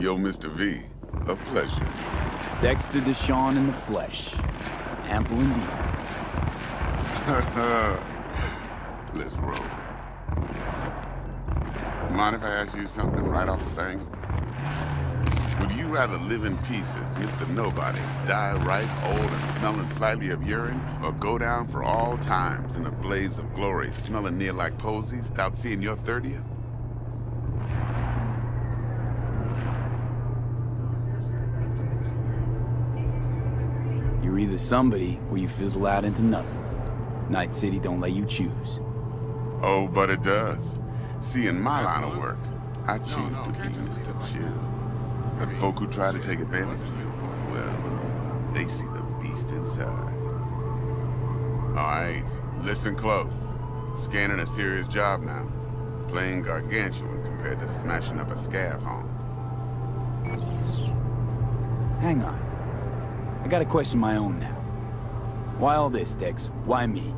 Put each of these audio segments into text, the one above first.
Yo, Mr. V, a pleasure. Dexter Deshawn in the flesh. Ample indeed. Let's roll. Mind if I ask you something right off the angle? Would you rather live in pieces, Mr. Nobody, die ripe, old, and smelling slightly of urine, or go down for all times in a blaze of glory, smelling near like posies, without seeing your 30th? You're either somebody or you fizzle out into nothing. Night City don't let you choose. Oh, but it does. See, in my line of work, I choose to be Mr. Chill. But folk who try to take advantage of you, well, they see the beast inside. All right, listen close. Scanning a serious job now. Playing gargantuan compared to smashing up a scav home. Hang on. I gotta question my own now. Why all this, Dex? Why me?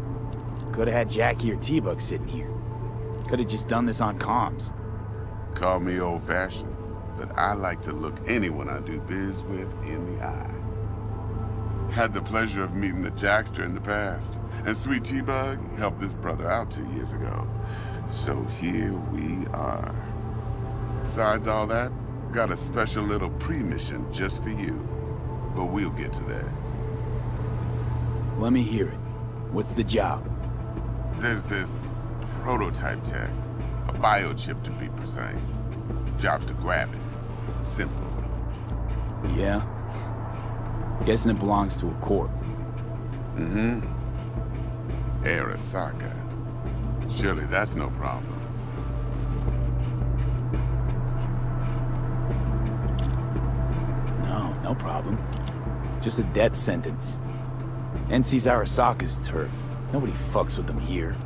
Could've had Jackie or T-Bug sitting here. Could've just done this on comms. Call me old-fashioned, but I like to look anyone I do biz with in the eye. Had the pleasure of meeting the Jackster in the past, and Sweet T-Bug helped this brother out 2 years ago. So here we are. Besides all that, got a special little pre-mission just for you. But we'll get to that. Let me hear it. What's the job? There's this prototype tech, a biochip to be precise. Job's to grab it. Simple. Yeah? Guessing it belongs to a corp. Mm-hmm. Arasaka. Surely that's no problem. No problem. Just a death sentence. NC's Arasaka's turf. Nobody fucks with them here.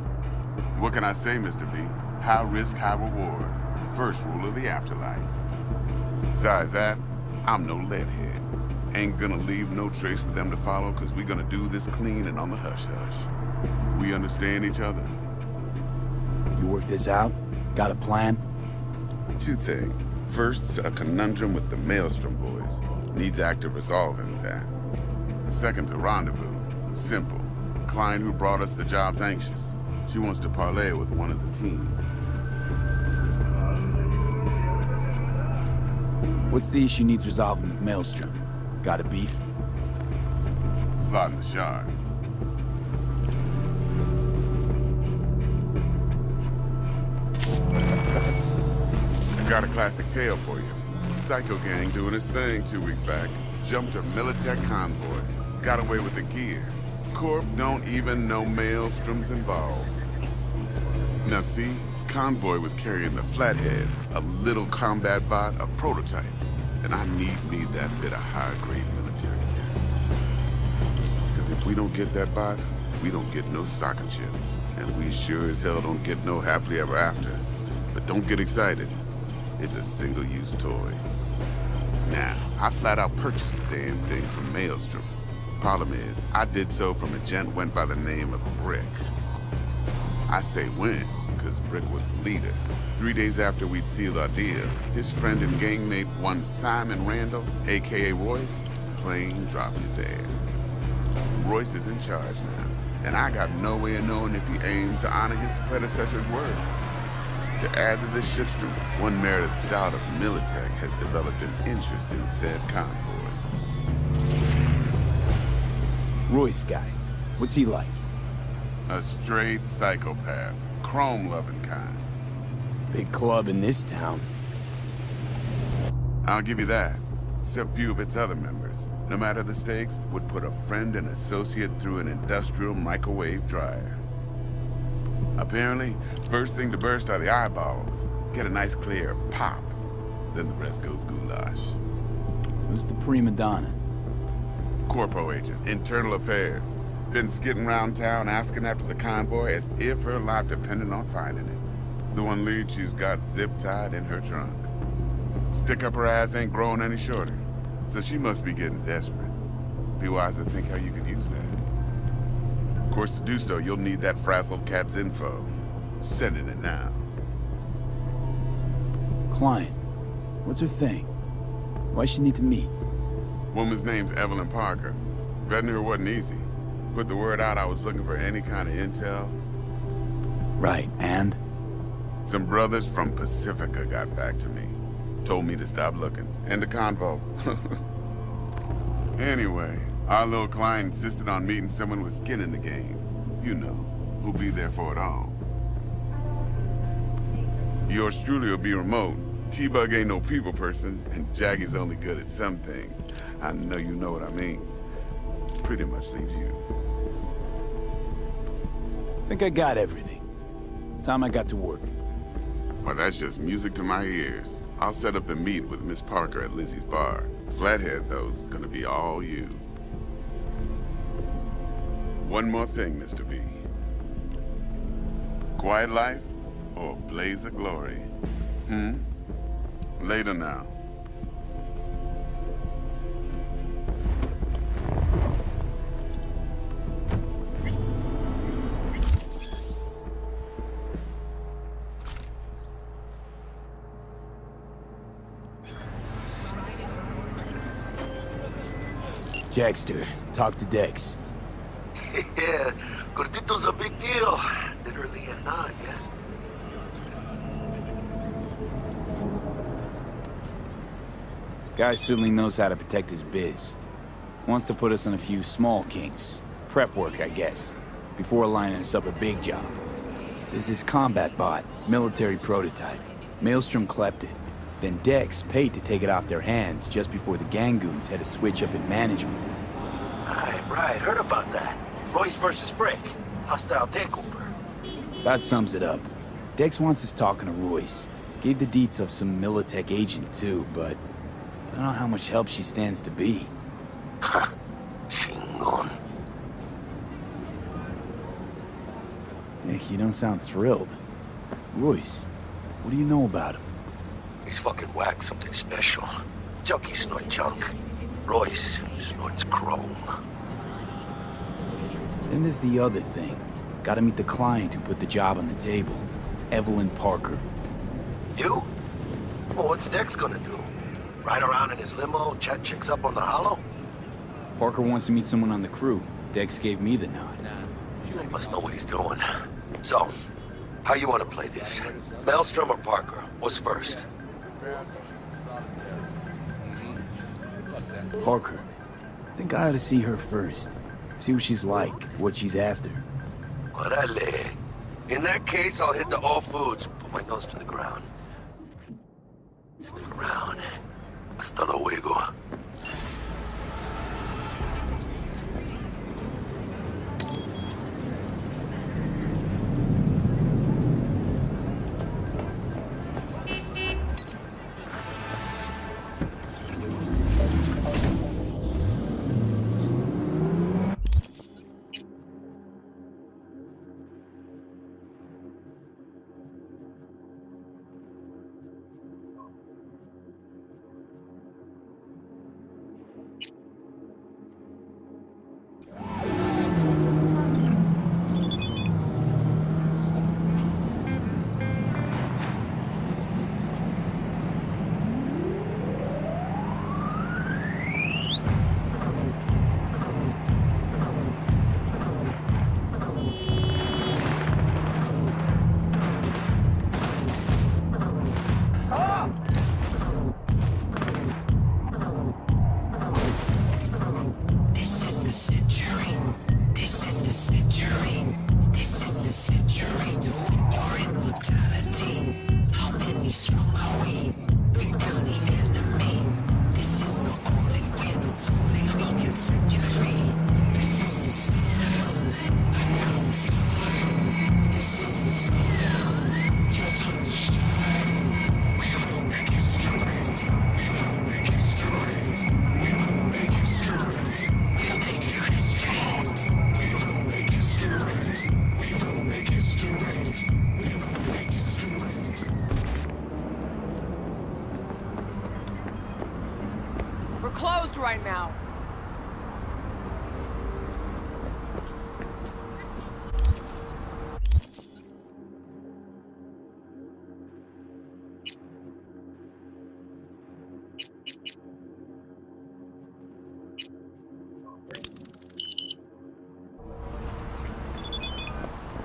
What can I say, Mr. V? High risk, high reward. First rule of the afterlife. Besides that, I'm no leadhead. Ain't gonna leave no trace for them to follow, cause we gonna do this clean and on the hush-hush. We understand each other? You work this out? Got a plan? Two things. First, a conundrum with the Maelstrom boys. Needs active resolving that. Second, a rendezvous. Simple. Client who brought us the job's anxious. She wants to parlay with one of the team. What's the issue needs resolving with Maelstrom? Got a beef? Slotting the shard. I got a classic tale for you. Psycho gang doing his thing 2 weeks back. Jumped a Militech convoy. Got away with the gear. Corp don't even know Maelstrom's involved. Now see, convoy was carrying the Flathead, a little combat bot, a prototype. And I need that bit of high-grade military tech. Cause if we don't get that bot, we don't get no socket chip. And we sure as hell don't get no happily ever after. But don't get excited. It's a single-use toy. Now, I flat out purchased the damn thing from Maelstrom. Problem is, I did so from a gent went by the name of Brick. I say when, because Brick was the leader. 3 days after we'd sealed our deal, his friend and gangmate, one Simon Randall, aka Royce, plain dropped his ass. Royce is in charge now, and I got no way of knowing if he aims to honor his predecessor's word. To add to this shitstorm, one merited stout of Militech has developed an interest in said convoy. Royce guy. What's he like? A straight psychopath, chrome-loving kind. Big club in this town. I'll give you that, except few of its other members, no matter the stakes, would put a friend and associate through an industrial microwave dryer. Apparently, first thing to burst are the eyeballs. Get a nice clear pop. Then the rest goes goulash. Who's the prima donna? Corpo agent, internal affairs. Been skidding around town asking after the convoy as if her life depended on finding it. The one lead she's got zip-tied in her trunk. Stick up her ass ain't growing any shorter, so she must be getting desperate. Be wise to think how you could use that. Of course, to do so, you'll need that frazzled cat's info. Sending it now. Client. What's her thing? Why she need to meet? Woman's name's Evelyn Parker. Vetting her wasn't easy. Put the word out I was looking for any kind of intel. Right, and? Some brothers from Pacifica got back to me. Told me to stop looking. End the convo. Anyway, our little client insisted on meeting someone with skin in the game. You know, who'll be there for it all. Yours truly will be remote. T-Bug ain't no people person, and Jackie's only good at some things. I know you know what I mean. Pretty much leaves you. Think I got everything. Time I got to work. Well, that's just music to my ears. I'll set up the meet with Miss Parker at Lizzie's bar. Flathead, though's gonna be all you. One more thing, Mr. V. Quiet life or blaze of glory? Later now. Jackster, talk to Dex. Yeah, Gordito's a big deal. Literally and not, yeah. Guy certainly knows how to protect his biz. Wants to put us on a few small kinks. Prep work, I guess. Before lining us up a big job. There's this combat bot, military prototype. Maelstrom clept it. Then Dex paid to take it off their hands just before the Gangoons had a switch up in management. Right, heard about that. Royce versus Brick. Hostile takeover. That sums it up. Dex wants us talking to Royce. Gave the deets of some Militech agent too, but I don't know how much help she stands to be. Ha! Chingon. You don't sound thrilled. Royce, what do you know about him? He's fucking whack something special. Junkies snort junk. Royce snorts chrome. Then there's the other thing. Gotta meet the client who put the job on the table. Evelyn Parker. You? Well, what's Dex gonna do? Ride around in his limo, chat chicks up on the hollow? Parker wants to meet someone on the crew. Dex gave me the nod. He must know what he's doing. So, how you want to play this? Maelstrom or Parker? What's first? Parker. I think I ought to see her first. See what she's like, what she's after. Orale. In that case, I'll hit the all foods. Put my nose to the ground. Stick around. Hasta luego.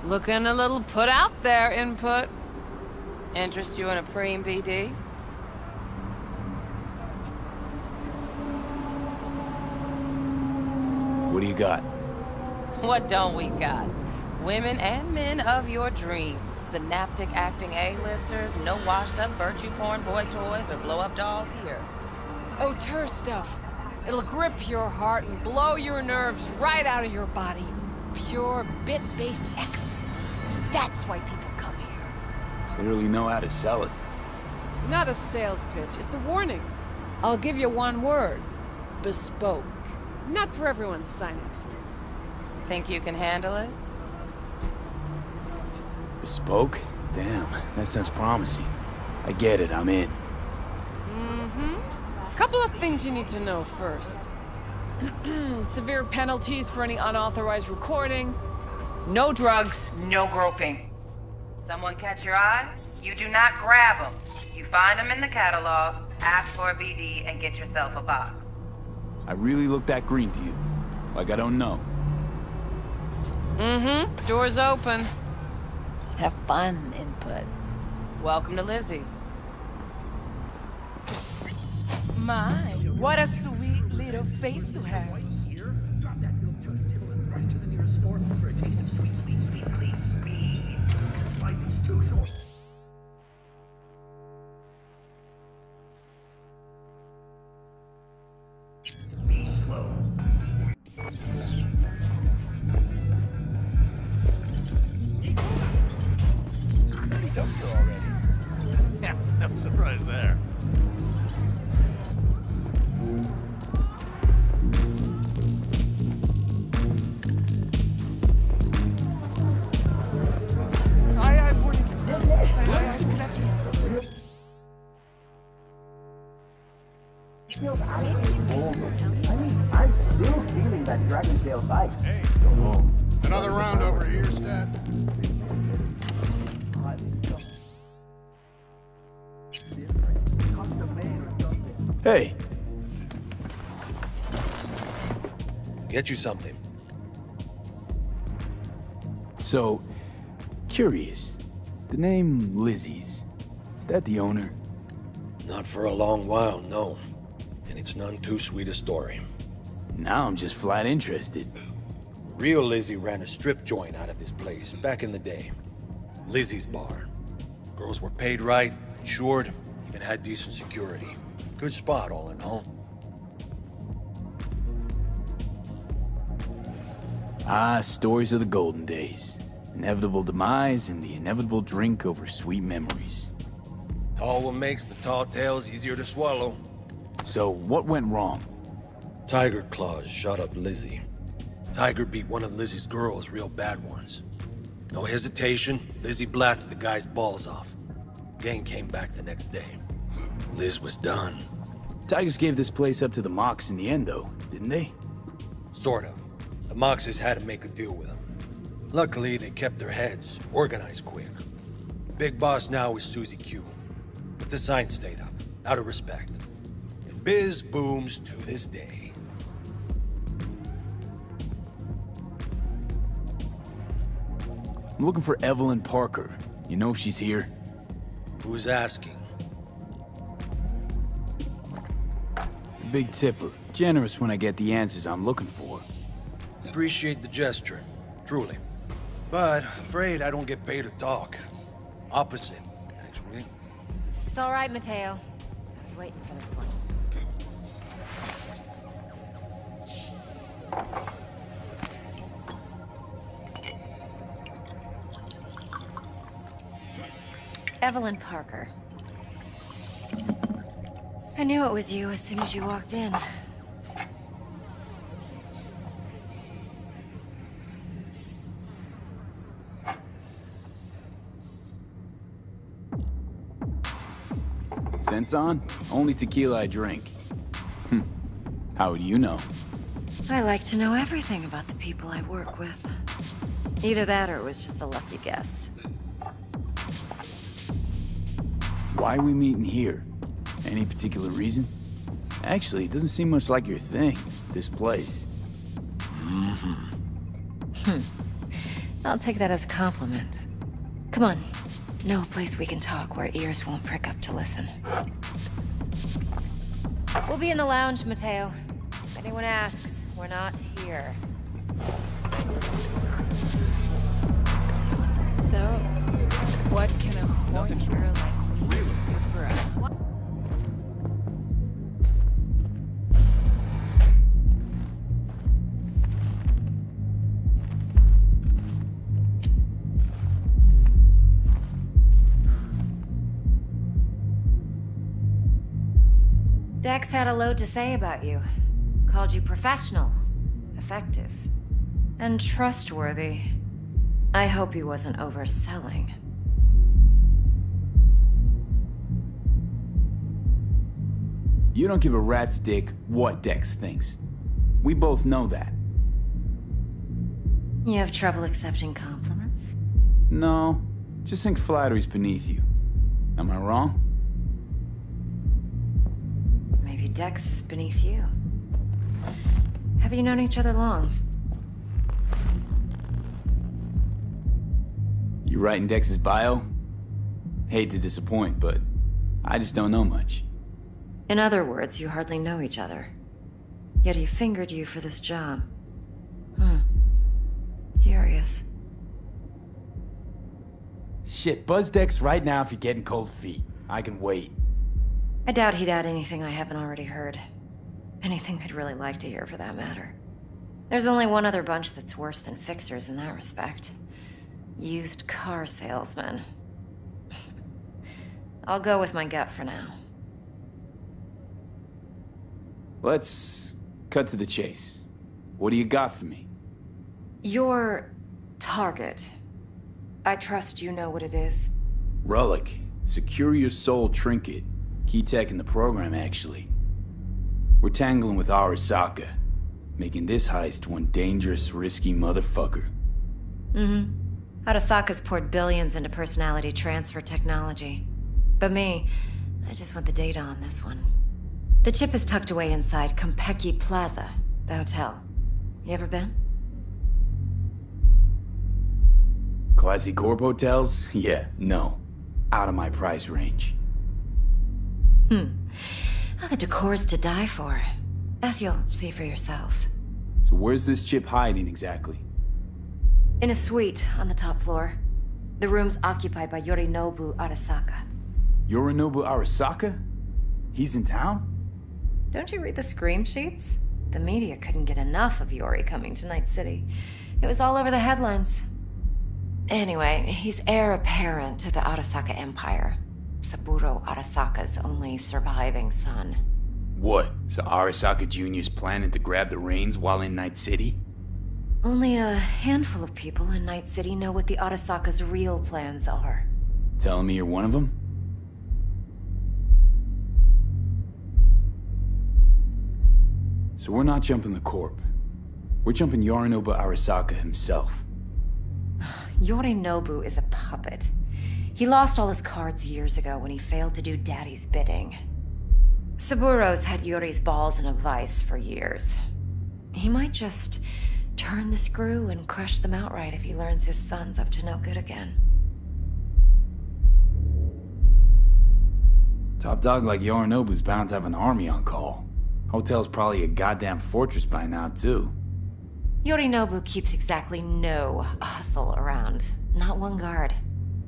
Looking a little put out there, input. Interest you in a preem BD? What do you got? What don't we got? Women and men of your dreams. Synaptic acting A-listers, no washed-up virtue porn boy toys or blow-up dolls here. Auteur stuff. It'll grip your heart and blow your nerves right out of your body. Pure bit-based ecstasy. That's why people come here. Clearly know how to sell it. Not a sales pitch, it's a warning. I'll give you one word. Bespoke. Not for everyone's synapses. Think you can handle it? Bespoke? Damn, that sounds promising. I get it, I'm in. Couple of things you need to know first. Severe penalties for any unauthorized recording. No drugs, no groping. Someone catch your eye? You do not grab them. You find them in the catalog, ask for a BD, and get yourself a box. I really look that green to you. Like I don't know. Door's open. Have fun, input. Welcome to Lizzie's. My, what a sweet little face you have. Yeah, no surprise there. Hey, another round over here, Stat. Hey, Get you something. so, curious. The name Lizzie's, is that the owner? Not for a long while, no. And it's none too sweet a story. Now I'm just flat interested. Real Lizzie ran a strip joint out of this place back in the day. Lizzie's Bar. Girls were paid right, insured, even had decent security. Good spot, all in all. Ah, stories of the golden days. Inevitable demise and the inevitable drink over sweet memories. Tall one makes the tall tales easier to swallow. So, what went wrong? Tiger Claws shot up Lizzie. Tiger beat one of Lizzie's girls real bad once. No hesitation, Lizzie blasted the guy's balls off. Gang came back the next day. Liz was done. Tigers gave this place up to the Mox in the end, though, didn't they? Sort of. The Moxes had to make a deal with them. Luckily, they kept their heads, organized quick. Big boss now is Susie Q. But the sign stayed up, out of respect. And biz booms to this day. I'm looking for Evelyn Parker. You know if she's here? Who's asking? Big tipper. Generous when I get the answers I'm looking for. Appreciate the gesture, truly. But afraid I don't get paid to talk. Opposite, actually. It's all right, Mateo. I was waiting for this one. Evelyn Parker. I knew it was you as soon as you walked in. Sense on? Only tequila I drink. How would you know? I like to know everything about the people I work with. Either that or it was just a lucky guess. Why are we meeting here? Any particular reason? Actually, it doesn't seem much like your thing, this place. I'll take that as a compliment. Come on. Know a place we can talk where ears won't prick up to listen. We'll be in the lounge, Mateo. If anyone asks, we're not here. So, what can a horny girl like me do for a... Dex had a load to say about you. Called you professional, effective, and trustworthy. I hope he wasn't overselling. You don't give a rat's dick what Dex thinks. We both know that. You have trouble accepting compliments? No, just think flattery's beneath you. Am I wrong? Maybe Dex is beneath you. Have you known each other long? You writing Dex's bio? Hate to disappoint, but I just don't know much. In other words, you hardly know each other. Yet he fingered you for this job. Curious. Shit, buzz Dex right now if you're getting cold feet. I can wait. I doubt he'd add anything I haven't already heard. Anything I'd really like to hear, for that matter. There's only one other bunch that's worse than fixers in that respect. Used car salesmen. I'll go with my gut for now. Let's cut to the chase. What do you got for me? Your target. I trust you know what it is. Relic. Secure your soul trinket. Key tech in the program, actually. We're tangling with Arasaka, making this heist one dangerous, risky motherfucker. Arasaka's poured billions into personality transfer technology. But me, I just want the data on this one. The chip is tucked away inside Kompeki Plaza, the hotel. You ever been? Classy corp hotels? Yeah, no. Out of my price range. Oh, the decor's to die for. As you'll see for yourself. So where's this chip hiding exactly? In a suite on the top floor. The room's occupied by Yorinobu Arasaka. Yorinobu Arasaka? He's in town? Don't you read the scream sheets? The media couldn't get enough of Yori coming to Night City. It was all over the headlines. Anyway, he's heir apparent to the Arasaka Empire. Saburo Arasaka's only surviving son. What? So Arasaka Jr.'s planning to grab the reins while in Night City? Only a handful of people in Night City know what the Arasaka's real plans are. Telling me you're one of them? So we're not jumping the Corp. We're jumping Yorinobu Arasaka himself. Yorinobu is a puppet. He lost all his cards years ago when he failed to do Daddy's bidding. Saburo's had Yori's balls in a vice for years. He might just turn the screw and crush them outright if he learns his son's up to no good again. Top dog like Yorinobu's bound to have an army on call. Hotel's probably a goddamn fortress by now, too. Yorinobu keeps exactly no hustle around. Not one guard.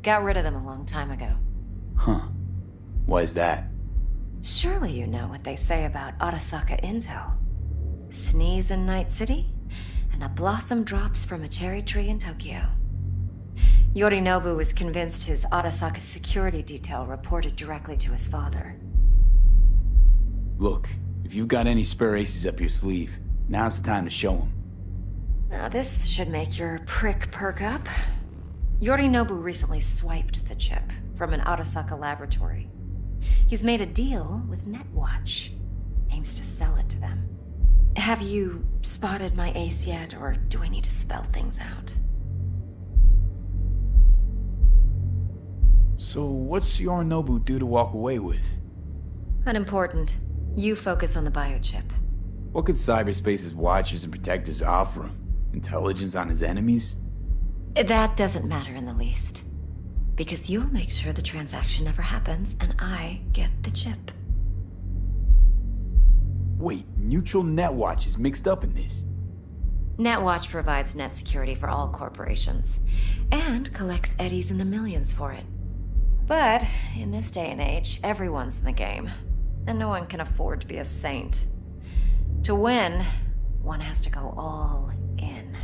Got rid of them a long time ago. Huh. Why is that? Surely you know what they say about Arasaka intel. Sneeze in Night City, and a blossom drops from a cherry tree in Tokyo. Yorinobu was convinced his Arasaka security detail reported directly to his father. Look, if you've got any spare aces up your sleeve, now's the time to show them. Now this should make your prick perk up. Yorinobu recently swiped the chip from an Arasaka laboratory. He's made a deal with Netwatch. Aims to sell it to them. Have you spotted my ace yet, or do I need to spell things out? So what's Yorinobu due to walk away with? Unimportant. You focus on the biochip. What could cyberspace's watchers and protectors offer him? Intelligence on his enemies? That doesn't matter in the least. Because you'll make sure the transaction never happens, and I get the chip. Wait, Neutral Netwatch is mixed up in this. Netwatch provides net security for all corporations, and collects eddies in the millions for it. But in this day and age, everyone's in the game, and no one can afford to be a saint. To win, one has to go all in.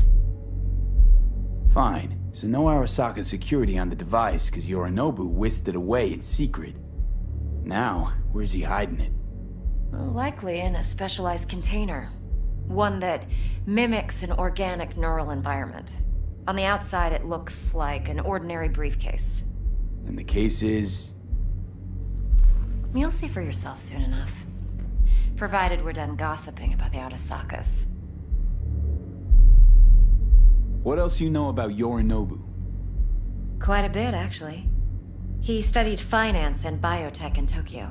Fine, so no Arasaka security on the device because Yorinobu whisked it away in secret. Now, where's he hiding it? Likely in a specialized container. One that mimics an organic neural environment. On the outside, it looks like an ordinary briefcase. And the case is... You'll see for yourself soon enough. Provided we're done gossiping about the Arasakas. What else you know about Yorinobu? Quite a bit, actually. He studied finance and biotech in Tokyo.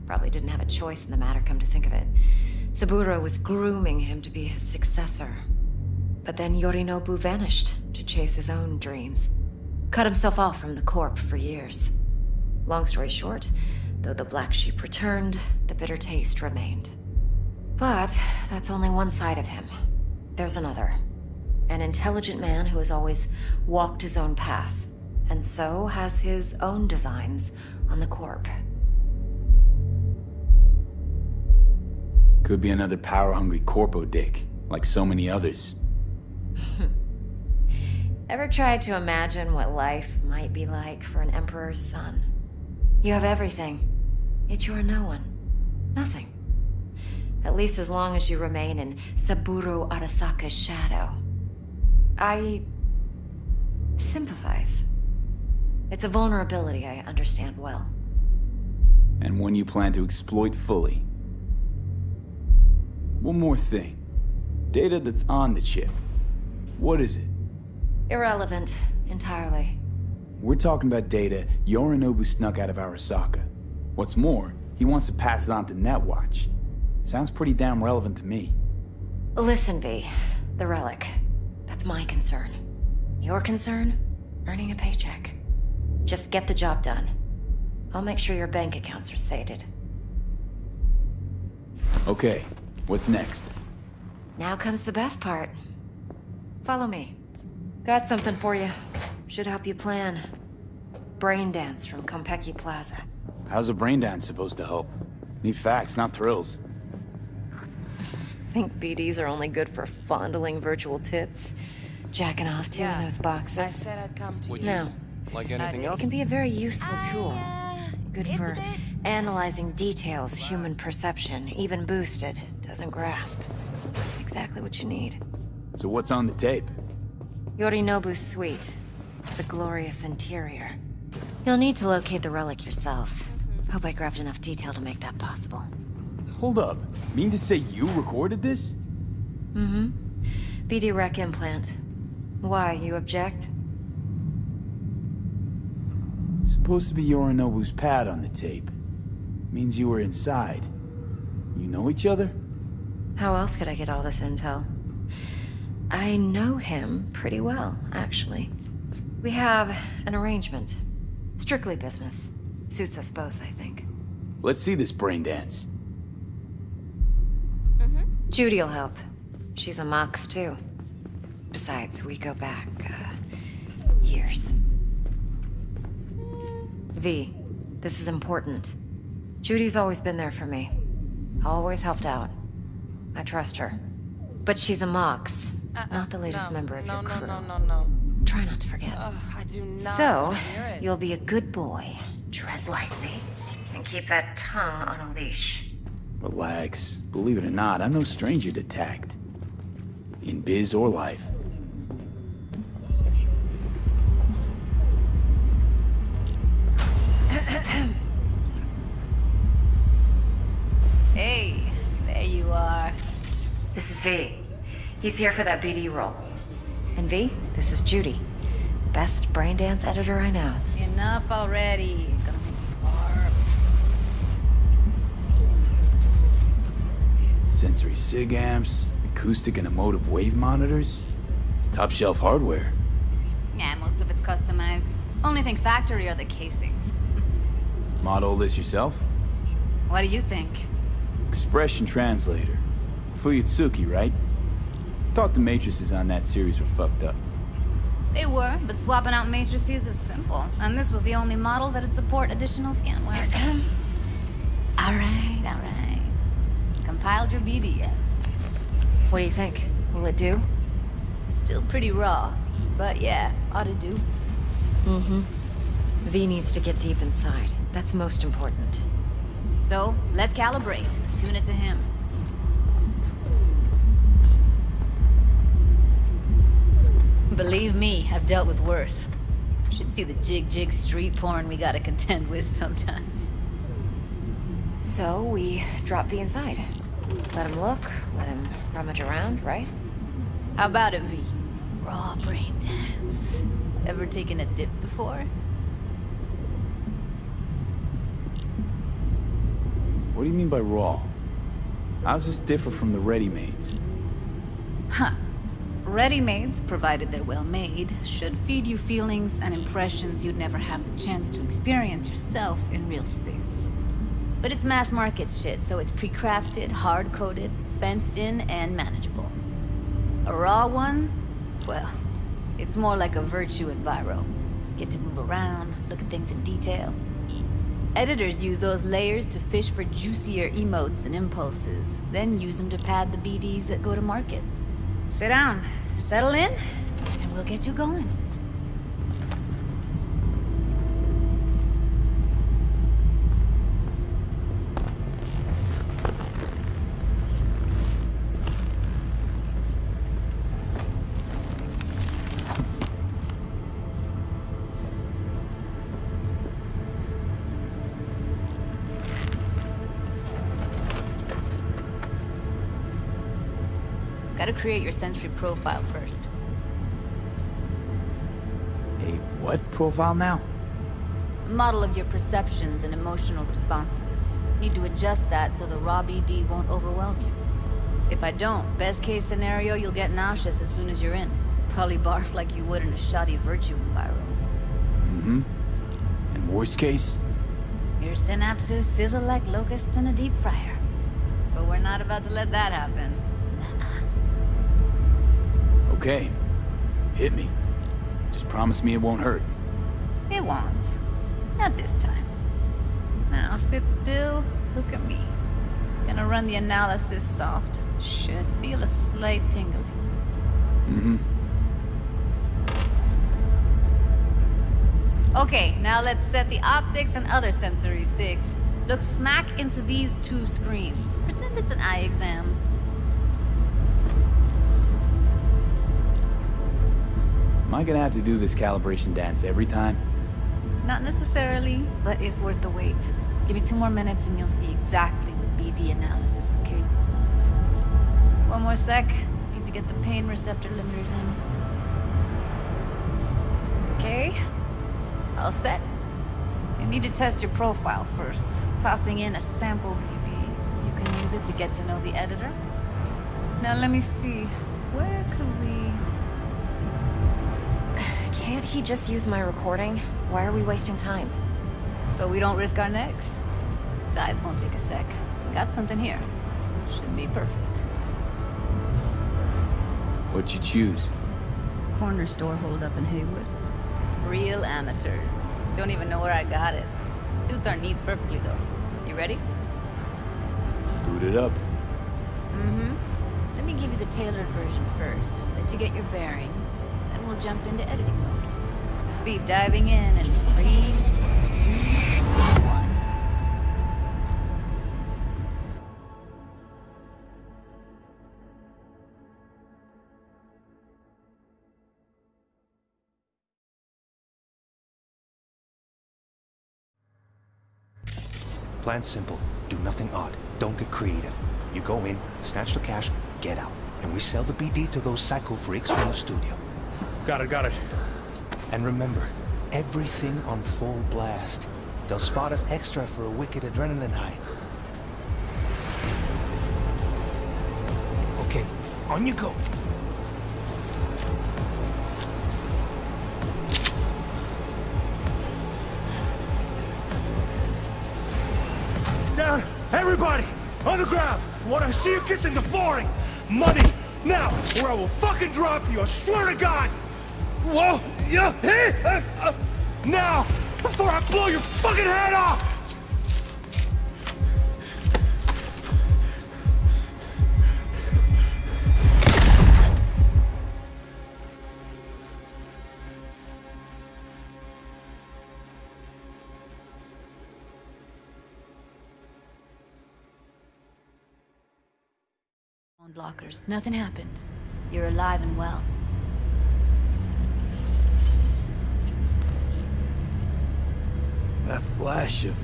Probably didn't have a choice in the matter, come to think of it. Saburo was grooming him to be his successor. But then Yorinobu vanished to chase his own dreams. Cut himself off from the Corp for years. Long story short, though the black sheep returned, the bitter taste remained. But that's only one side of him. There's another. An intelligent man who has always walked his own path, and so has his own designs on the Corp. Could be another power-hungry corpo dick, like so many others. Ever tried to imagine what life might be like for an emperor's son? You have everything, yet you are no one. Nothing. At least as long as you remain in Saburo Arasaka's shadow. I sympathize. It's a vulnerability I understand well. And one you plan to exploit fully. One more thing. Data that's on the chip. What is it? Irrelevant, entirely. We're talking about data Yorinobu snuck out of Arasaka. What's more, he wants to pass it on to Netwatch. Sounds pretty damn relevant to me. Listen, V. The relic. That's my concern. Your concern? Earning a paycheck. Just get the job done. I'll make sure your bank accounts are sated. Okay, what's next? Now comes the best part. Follow me. Got something for you. Should help you plan. Brain dance from Konpeki Plaza. How's a brain dance supposed to help? Need facts, not thrills. Think BDs are only good for fondling virtual tits? Jacking off to in those boxes? I said I'd come to you. No. Like anything else? It can be a very useful tool. Good for analyzing details human perception, even boosted, doesn't grasp. Exactly what you need. So what's on the tape? Yorinobu's suite. The glorious interior. You'll need to locate the relic yourself. Hope I grabbed enough detail to make that possible. Hold up. Mean to say you recorded this? Mm-hmm. BD rec implant. Why, you object? Supposed to be Yorinobu's pad on the tape. Means you were inside. You know each other? How else could I get all this intel? I know him pretty well, actually. We have an arrangement. Strictly business. Suits us both, I think. Let's see this brain dance. Judy'll help. She's a Mox, too. Besides, we go back, years. V, this is important. Judy's always been there for me. Always helped out. I trust her. But she's a Mox, not the latest member of your crew. No. Try not to forget. I do not So, wanna hear it. you'll be a good boy, tread lightly, and keep that tongue on a leash. Relax. Believe it or not, I'm no stranger to tact. In biz or life. Hey, there you are. This is V. He's here for that BD role. And V, this is Judy. Best brain dance editor I know. Enough already. Gonna make me barf. Sensory SIG amps, acoustic and emotive wave monitors. It's top shelf hardware. Yeah, most of it's customized. Only thing factory are the casings. Model this yourself? What do you think? Expression translator. Fuyutsuki, right? Thought the matrices on that series were fucked up. They were, but swapping out matrices is simple. And this was the only model that'd support additional scanware. Alright. Compiled your BDF. What do you think? Will it do? Still pretty raw, but yeah, ought to do. Mm-hmm. V needs to get deep inside. That's most important. So, let's calibrate. Tune it to him. Believe me, I've dealt with worse. Should see the jig street porn we gotta contend with sometimes. So, we drop V inside. Let him look, let him rummage around, right? How about it, V? Raw brain dance. Ever taken a dip before? What do you mean by raw? How's this differ from the ready-mades? Huh. Ready-mades, provided they're well made, should feed you feelings and impressions you'd never have the chance to experience yourself in real space. But it's mass market shit, so it's pre-crafted, hard-coded, fenced in, and manageable. A raw one? Well, it's more like a virtue in Viro. Get to move around, look at things in detail. Editors use those layers to fish for juicier emotes and impulses, then use them to pad the BDs that go to market. Sit down, settle in, and we'll get you going. Gotta create your sensory profile first. A what profile now? A model of your perceptions and emotional responses. Need to adjust that so the raw BD won't overwhelm you. If I don't, best case scenario, you'll get nauseous as soon as you're in. Probably barf like you would in a shoddy virtue environment. Mm-hmm. And worst case? Your synapses sizzle like locusts in a deep fryer. But we're not about to let that happen. Okay. Hit me. Just promise me it won't hurt. It won't. Not this time. Now sit still, look at me. Gonna run the analysis soft. Should feel a slight tingling. Mm-hmm. Okay, now let's set the optics and other sensory sigs. Look smack into these two screens. Pretend it's an eye exam. Am I gonna have to do this calibration dance every time? Not necessarily, but it's worth the wait. Give me 2 more minutes and you'll see exactly what BD analysis is capable of. 1 more sec. Need to get the pain receptor limiters in. Okay. All set. You need to test your profile first. Tossing in a sample BD. You can use it to get to know the editor. Now let me see. Where could we... Can't he just use my recording? Why are we wasting time? So we don't risk our necks. Size won't take a sec. Got something here. Should be perfect. What'd you choose? Corner store holdup in Haywood. Real amateurs. Don't even know where I got it. Suits our needs perfectly though. You ready? Boot it up. Mm-hmm. Let me give you the tailored version first. Let you get your bearings. Then we'll jump into editing mode. Be diving in 3, 2, 1. Plan simple. Do nothing odd. Don't get creative. You go in, snatch the cash, get out. And we sell the BD to those psycho freaks from the studio. Got it. And remember, everything on full blast. They'll spot us extra for a wicked adrenaline high. Okay, on you go. Everybody, on the ground! I want to see you kissing the flooring! Money, now, or I will fucking drop you, I swear to God! Whoa, yeah, hey, now, before I blow your fucking head off! Blockers. Nothing happened. You're alive and well. That flash of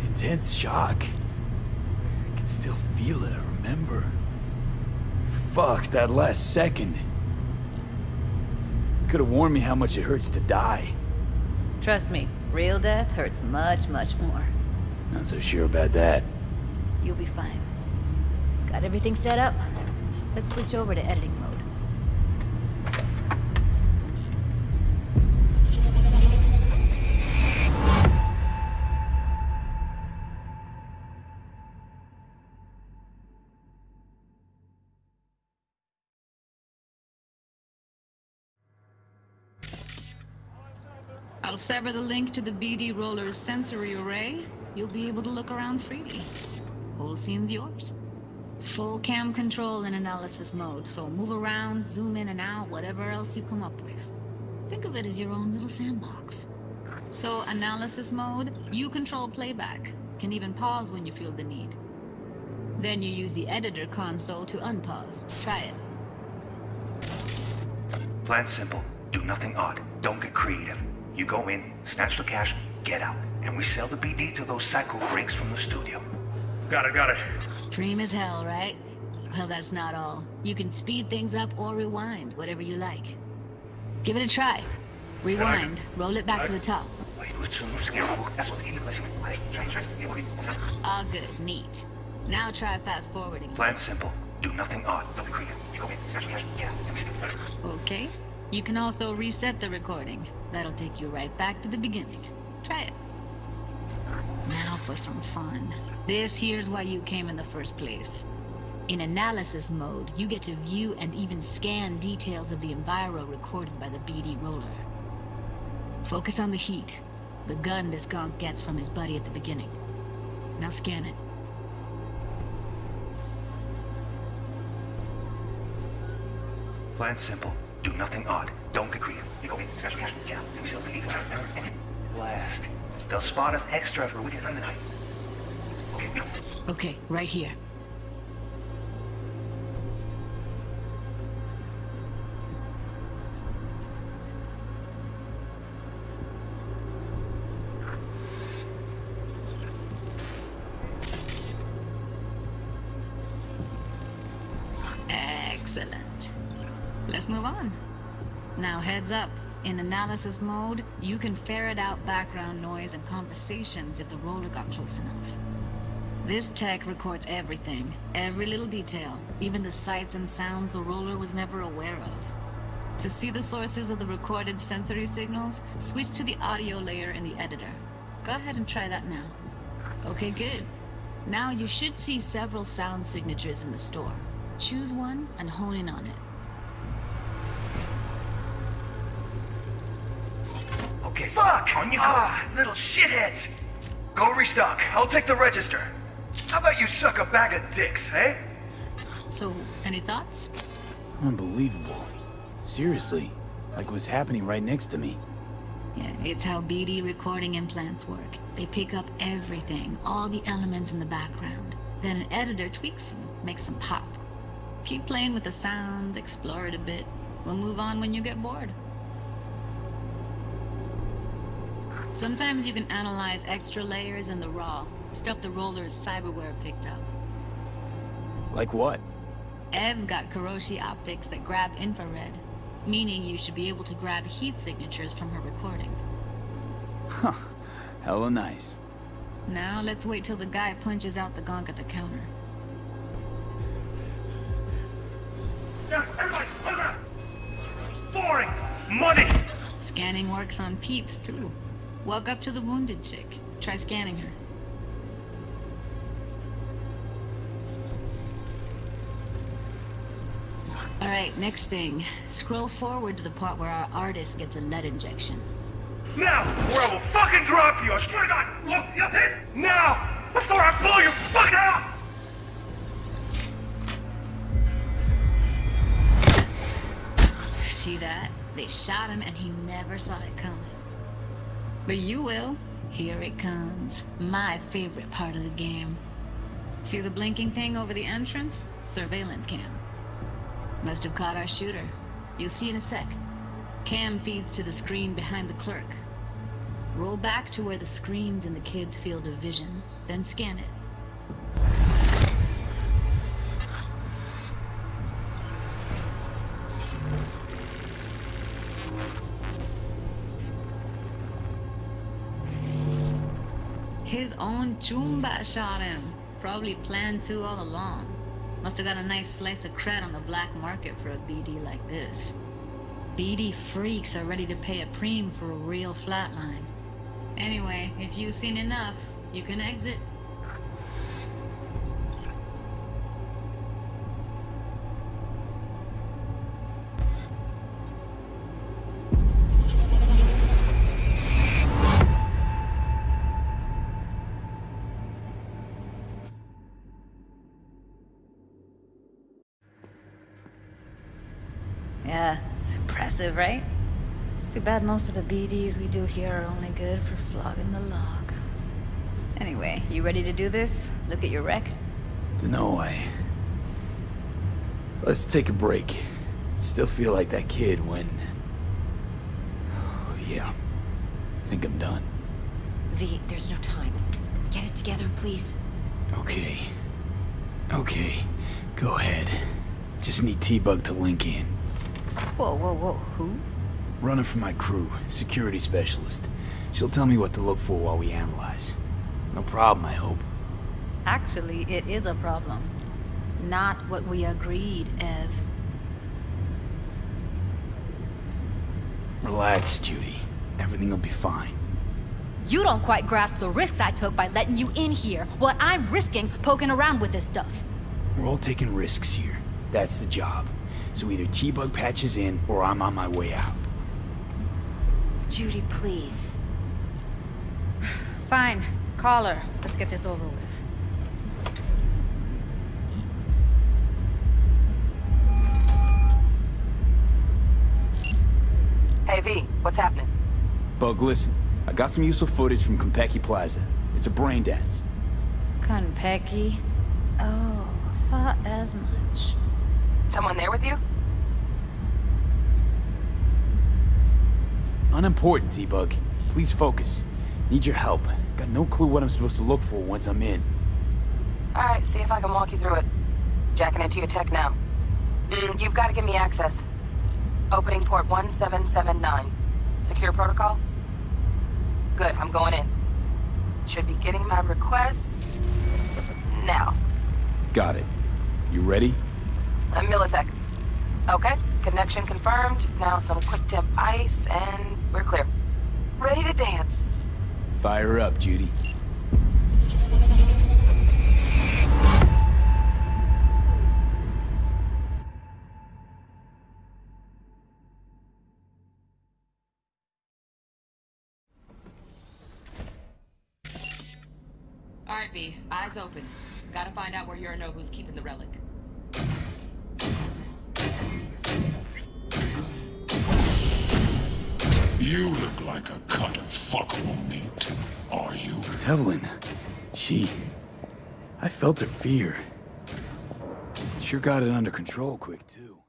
intense shock. I can still feel it, I remember. Fuck, that last second. Could have warned me how much it hurts to die. Trust me, real death hurts much, much more. Not so sure about that. You'll be fine. Got everything set up? Let's switch over to editing mode. I'll sever the link to the BD Roller's sensory array. You'll be able to look around freely. Whole scene's yours. Full cam control in analysis mode, so move around, zoom in and out, whatever else you come up with. Think of it as your own little sandbox. So analysis mode, you control playback. Can even pause when you feel the need. Then you use the editor console to unpause. Try it. Plan simple. Do nothing odd. Don't get creative. You go in, snatch the cash, get out. And we sell the BD to those psycho freaks from the studio. Got it. Dream as hell, right? Well, that's not all. You can speed things up or rewind, whatever you like. Give it a try. Rewind, roll it back to the top. All good, neat. Now try fast forwarding. Plan simple. Do nothing odd. Don't be creative. You go in, snatch the cash, get out. Okay. You can also reset the recording. That'll take you right back to the beginning. Try it. Now for some fun. This here's why you came in the first place. In analysis mode, you get to view and even scan details of the enviro recorded by the BD roller. Focus on the heat, the gun this gonk gets from his buddy at the beginning. Now scan it. Plan simple. Do nothing odd. Don't get creative. You go in, snatch the cash, get out. And we sell the BD to blast. They'll spot us extra for we get on the night. Okay, Okay, right here. Excellent. Let's move on. Now heads up. In analysis mode, you can ferret out background noise and conversations if the roller got close enough. This tech records everything, every little detail, even the sights and sounds the roller was never aware of. To see the sources of the recorded sensory signals, switch to the audio layer in the editor. Go ahead and try that now. Okay, good. Now you should see several sound signatures in the store. Choose one and hone in on it. Okay, fuck! On you go! Little shitheads! Go restock. I'll take the register. How about you suck a bag of dicks, eh? So, any thoughts? Unbelievable. Seriously, like it was happening right next to me. Yeah, it's how BD recording implants work. They pick up everything, all the elements in the background. Then an editor tweaks them, makes them pop. Keep playing with the sound, explore it a bit. We'll move on when you get bored. Sometimes you can analyze extra layers in the raw, stuff the roller's cyberware picked up. Like what? Ev's got Kiroshi optics that grab infrared, meaning you should be able to grab heat signatures from her recording. Huh. Hella nice. Now let's wait till the guy punches out the gonk at the counter. Everybody, hold on! Boring! Money! Scanning works on peeps, too. Walk up to the wounded chick. Try scanning her. Alright, next thing. Scroll forward to the part where our artist gets a lead injection. Now, or I will fucking drop you! I swear to God! Look, you hit! Now! Before I blow your fucking head off! See that? They shot him and he never saw it coming. But you will. Here it comes. My favorite part of the game. See the blinking thing over the entrance? Surveillance cam. Must have caught our shooter. You'll see in a sec. Cam feeds to the screen behind the clerk. Roll back to where the screen's in the kid's field of vision, then scan it. His own Chumba shot him. Probably planned to all along. Must have got a nice slice of cred on the black market for a BD like this. BD freaks are ready to pay a preem for a real flatline. Anyway, if you've seen enough, you can exit. Yeah, it's impressive, right? It's too bad most of the BDs we do here are only good for flogging the log. Anyway, you ready to do this? Look at your rec? Dunno, let's take a break. Still feel like that kid when... Oh, yeah. I think I'm done. V, there's no time. Get it together, please. Okay. Okay. Go ahead. Just need T-Bug to link in. Whoa, whoa, whoa, who? Runner for my crew, security specialist. She'll tell me what to look for while we analyze. No problem, I hope. Actually, it is a problem. Not what we agreed, Ev. Relax, Judy. Everything will be fine. You don't quite grasp the risks I took by letting you in here. What I'm risking poking around with this stuff. We're all taking risks here. That's the job. So either T-Bug patches in, or I'm on my way out. Judy, please. Fine. Call her. Let's get this over with. Hey, V, what's happening? Bug, listen. I got some useful footage from Konpeki Plaza. It's a brain dance. Konpeki? Oh, thought as much. Someone there with you? Unimportant, T-Bug. Please focus. Need your help. Got no clue what I'm supposed to look for once I'm in. Alright, see if I can walk you through it. Jacking into your tech now. You've got to give me access. Opening port 1779. Secure protocol? Good, I'm going in. Should be getting my request... now. Got it. You ready? A millisec. Okay, connection confirmed. Now some quick temp ice, and we're clear. Ready to dance. Fire up, Judy. Alright, V, eyes open. Gotta find out where Yorinobu's keeping the relic. You look like a cut of fuckable meat, are you? Evelyn. I felt her fear. Sure got it under control quick, too.